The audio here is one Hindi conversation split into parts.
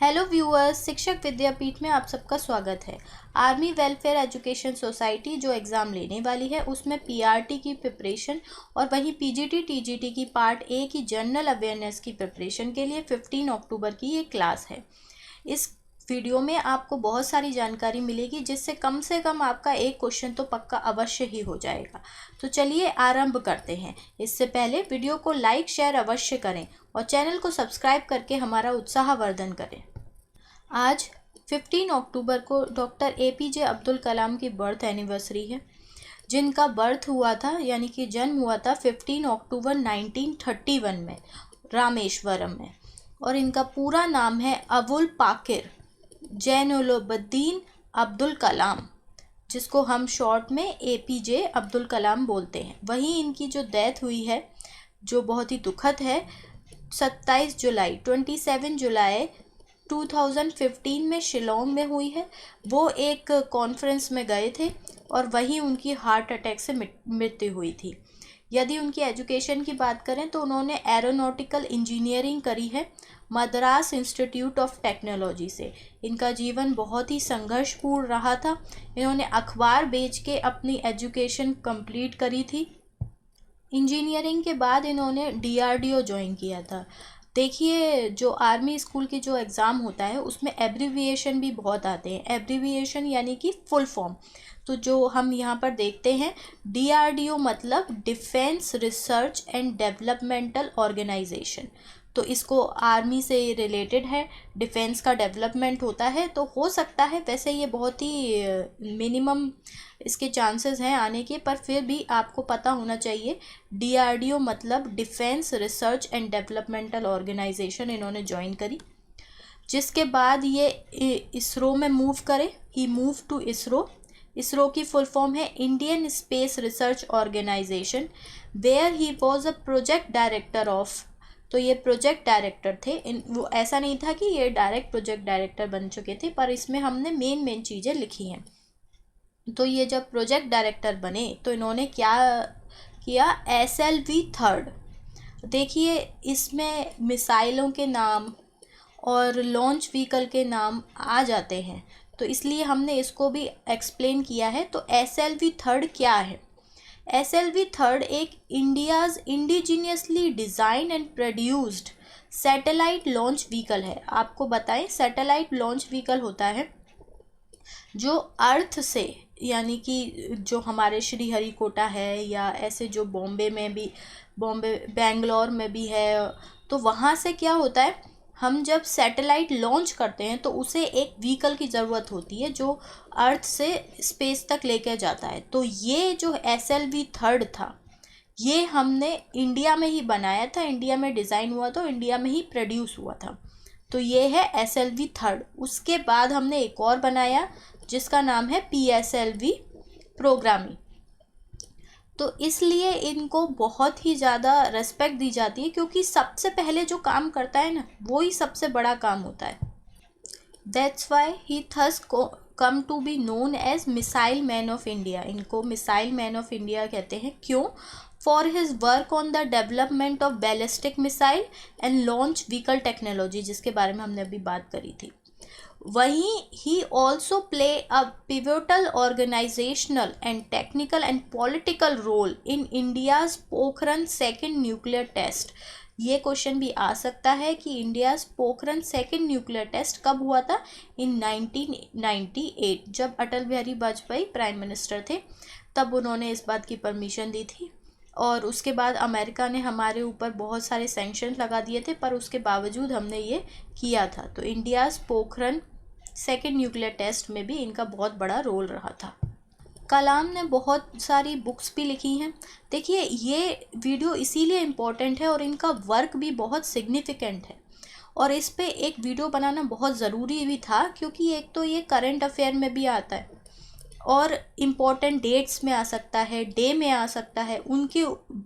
हेलो व्यूअर्स, शिक्षक विद्यापीठ में आप सबका स्वागत है। आर्मी वेलफेयर एजुकेशन सोसाइटी जो एग्ज़ाम लेने वाली है उसमें पीआरटी की प्रिपरेशन और वहीं पीजीटी टीजीटी की पार्ट ए की जनरल अवेयरनेस की प्रिपरेशन के लिए 15 अक्टूबर की ये क्लास है। इस वीडियो में आपको बहुत सारी जानकारी मिलेगी जिससे कम से कम आपका एक क्वेश्चन तो पक्का अवश्य ही हो जाएगा। तो चलिए आरंभ करते हैं। इससे पहले वीडियो को लाइक शेयर अवश्य करें और चैनल को सब्सक्राइब करके हमारा उत्साहवर्धन करें। आज 15 अक्टूबर को डॉक्टर एपीजे अब्दुल कलाम की बर्थ एनिवर्सरी है, जिनका बर्थ हुआ था यानी कि जन्म हुआ था 15 अक्टूबर 1931 में रामेश्वरम में। और इनका पूरा नाम है अबुल पाकिर जैनुलब्दीन अब्दुल कलाम, जिसको हम शॉर्ट में एपीजे अब्दुल कलाम बोलते हैं। वहीं इनकी जो डेथ हुई है जो बहुत ही दुखद है, 27 जुलाई 2015 में शिलोंग में हुई है। वो एक कॉन्फ्रेंस में गए थे और वहीं उनकी हार्ट अटैक से मृत्यु हुई थी। यदि उनकी एजुकेशन की बात करें तो उन्होंने एरोनॉटिकल इंजीनियरिंग करी है मद्रास इंस्टीट्यूट ऑफ टेक्नोलॉजी से। इनका जीवन बहुत ही संघर्षपूर्ण रहा था। इन्होंने अखबार बेच के अपनी एजुकेशन कंप्लीट करी थी। इंजीनियरिंग के बाद इन्होंने डीआरडीओ ज्वाइन किया था। देखिए, जो आर्मी स्कूल की जो एग्ज़ाम होता है उसमें एब्रीविएशन भी बहुत आते हैं। एब्रीविएशन यानी कि फुल फॉर्म। तो जो हम यहाँ पर देखते हैं, डीआरडीओ मतलब defence research and developmental organisation. तो इसको आर्मी से रिलेटेड है, डिफेंस का डेवलपमेंट होता है। तो हो सकता है, वैसे ये बहुत ही मिनिमम इसके चांसेस हैं आने के, पर फिर भी आपको पता होना चाहिए डीआरडीओ मतलब defence research and developmental organisation इन्होंने ज्वाइन करी। जिसके बाद ये इसरो में मूव करे। He move to ISRO. ISRO की फुल फॉर्म है Indian space research organisation, where he was a project director of. तो ये प्रोजेक्ट डायरेक्टर थे। वो ऐसा नहीं था कि ये डायरेक्ट प्रोजेक्ट डायरेक्टर बन चुके थे, पर इसमें हमने मेन चीज़ें लिखी हैं। तो ये जब प्रोजेक्ट डायरेक्टर बने तो इन्होंने क्या किया, SLV 3। देखिए, इसमें मिसाइलों के नाम और लॉन्च व्हीकल के नाम आ जाते हैं, तो इसलिए हमने इसको भी एक्सप्लेन किया है। तो SLV 3 क्या है? SLV 3 एक India's indigenously design and produced satellite launch vehicle है। आपको बताएं, सैटेलाइट लॉन्च व्हीकल होता है जो अर्थ से, यानी कि जो हमारे श्रीहरिकोटा है या ऐसे जो बॉम्बे बेंगलोर में भी है, तो वहाँ से क्या होता है, हम जब सैटेलाइट लॉन्च करते हैं तो उसे एक व्हीकल की ज़रूरत होती है जो अर्थ से स्पेस तक लेकर जाता है। तो ये जो SLV 3 था, ये हमने इंडिया में ही बनाया था, इंडिया में डिज़ाइन हुआ, तो इंडिया में ही प्रोड्यूस हुआ था। तो ये है SLV 3। उसके बाद हमने एक और बनाया जिसका नाम है PSLV प्रोग्रामी। तो इसलिए इनको बहुत ही ज़्यादा रेस्पेक्ट दी जाती है, क्योंकि सबसे पहले जो काम करता है ना, वो ही सबसे बड़ा काम होता है। That's why he thus come to be known as missile man of India. इनको मिसाइल मैन ऑफ इंडिया कहते हैं। क्यों? For his work on the development of ballistic missile and launch vehicle technology, जिसके बारे में हमने अभी बात करी थी। वहीं he also play a pivotal organisational and technical and political role in India's Pokhran second nuclear test. ये क्वेश्चन भी आ सकता है कि India's Pokhran second nuclear test कब हुआ था? इन 1998, जब अटल बिहारी वाजपेयी प्राइम मिनिस्टर थे, तब उन्होंने इस बात की परमिशन दी थी। और उसके बाद अमेरिका ने हमारे ऊपर बहुत सारे सैंक्शन लगा दिए थे, पर उसके बावजूद हमने ये किया था। तो India's Pokhran second nuclear test में भी इनका बहुत बड़ा रोल रहा था। कलाम ने बहुत सारी बुक्स भी लिखी हैं। देखिए, ये वीडियो इसीलिए इम्पोर्टेंट है और इनका वर्क भी बहुत सिग्निफिकेंट है, और इस पे एक वीडियो बनाना बहुत ज़रूरी भी था, क्योंकि एक तो ये करंट अफेयर में भी आता है और इम्पॉर्टेंट डेट्स में आ सकता है, डे में आ सकता है, उनके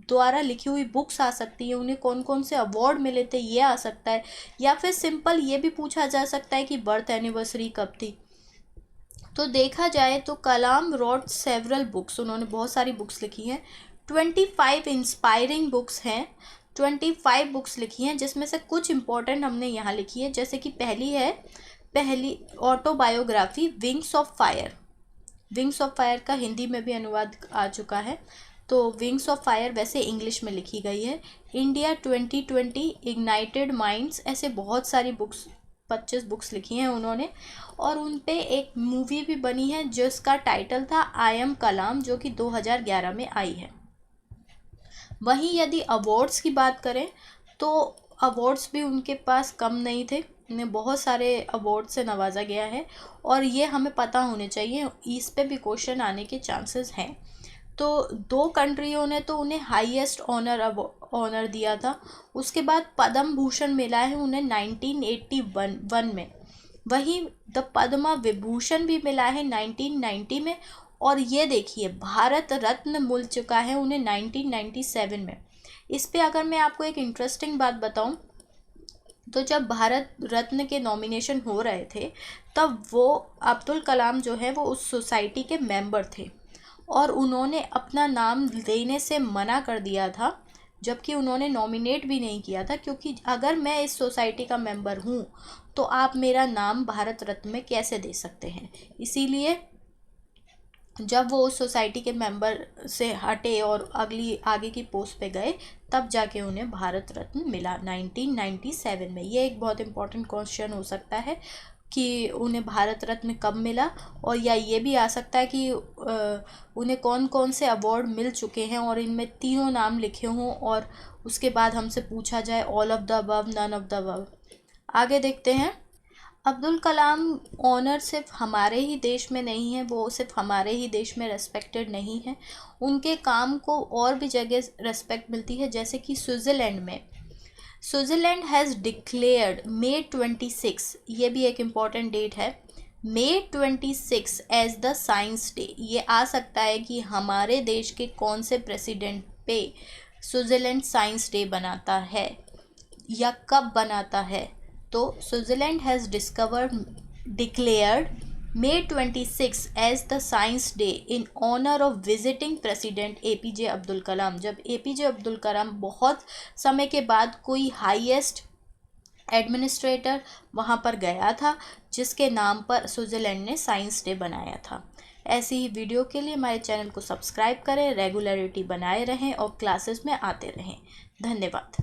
द्वारा लिखी हुई बुक्स आ सकती हैं, उन्हें कौन कौन से अवार्ड मिले थे ये आ सकता है, या फिर सिंपल ये भी पूछा जा सकता है कि बर्थ एनिवर्सरी कब थी। तो देखा जाए तो कलाम रॉट सेवरल बुक्स, उन्होंने बहुत सारी बुक्स लिखी हैं। 25 इंस्पायरिंग बुक्स हैं, 25 बुक्स लिखी हैं, जिसमें से कुछ इम्पोर्टेंट हमने यहाँ लिखी है। जैसे कि पहली autobiography wings of fire. Wings of fire का हिंदी में भी अनुवाद आ चुका है। तो विंग्स ऑफ फायर वैसे इंग्लिश में लिखी गई है। इंडिया 2020, इग्नाइटेड माइंड्स, ऐसे बहुत सारी बुक्स 25 बुक्स लिखी हैं उन्होंने। और उन पे एक मूवी भी बनी है जिसका टाइटल था आई एम कलाम, जो कि 2011 में आई है। वहीं यदि अवार्ड्स की बात करें तो अवार्ड्स भी उनके पास कम नहीं थे, उन्हें बहुत सारे अवार्ड से नवाजा गया है और ये हमें पता होने चाहिए, इस पे भी क्वेश्चन आने के चांसेस हैं। तो 2 कंट्रियों ने तो उन्हें हाईएस्ट ऑनर दिया था। उसके बाद पद्म भूषण मिला है उन्हें 1981 में। वहीं द पद्मा विभूषण भी मिला है 1990 में। और ये देखिए भारत रत्न मिल चुका है उन्हें 1997 में। इस पे अगर मैं आपको एक इंटरेस्टिंग बात बताऊं, तो जब भारत रत्न के नॉमिनेशन हो रहे थे तब वो अब्दुल कलाम जो है वो उस सोसाइटी के मेंबर थे और उन्होंने अपना नाम देने से मना कर दिया था, जबकि उन्होंने नॉमिनेट भी नहीं किया था, क्योंकि अगर मैं इस सोसाइटी का मेंबर हूँ तो आप मेरा नाम भारत रत्न में कैसे दे सकते हैं। इसीलिए जब वो उस सोसाइटी के मेंबर से हटे और आगे की पोस्ट पे गए, तब जाके उन्हें भारत रत्न मिला 1997 में। ये एक बहुत इम्पोर्टेंट क्वेश्चन हो सकता है कि उन्हें भारत रत्न कब मिला, और या ये भी आ सकता है कि उन्हें कौन कौन से अवार्ड मिल चुके हैं और इनमें तीनों नाम लिखे हों और उसके बाद हमसे पूछा जाए all of the above, none of the above. आगे देखते हैं। अब्दुल कलाम ऑनर सिर्फ हमारे ही देश में नहीं है, वो सिर्फ हमारे ही देश में रेस्पेक्टेड नहीं है, उनके काम को और भी जगह रेस्पेक्ट मिलती है। जैसे कि स्विट्ज़रलैंड में स्विट्ज़रलैंड हैज़ डिक्लेयर्ड May 26, ये भी एक इम्पॉर्टेंट डेट है, May 26 as the science day. ये आ सकता है कि हमारे देश के कौन से प्रेसिडेंट पे स्विट्ज़रलैंड साइंस डे बनाता है या कब बनाता है। तो Switzerland has declared May 26 as the science day in honour of visiting president APJ Abdul Kalam. जब APJ अब्दुल कलाम बहुत समय के बाद कोई हाईएस्ट एडमिनिस्ट्रेटर वहाँ पर गया था, जिसके नाम पर स्विट्ज़रलैंड ने साइंस डे बनाया था। ऐसी ही वीडियो के लिए हमारे चैनल को सब्सक्राइब करें, रेगुलरिटी बनाए रहें और क्लासेस में आते रहें। धन्यवाद।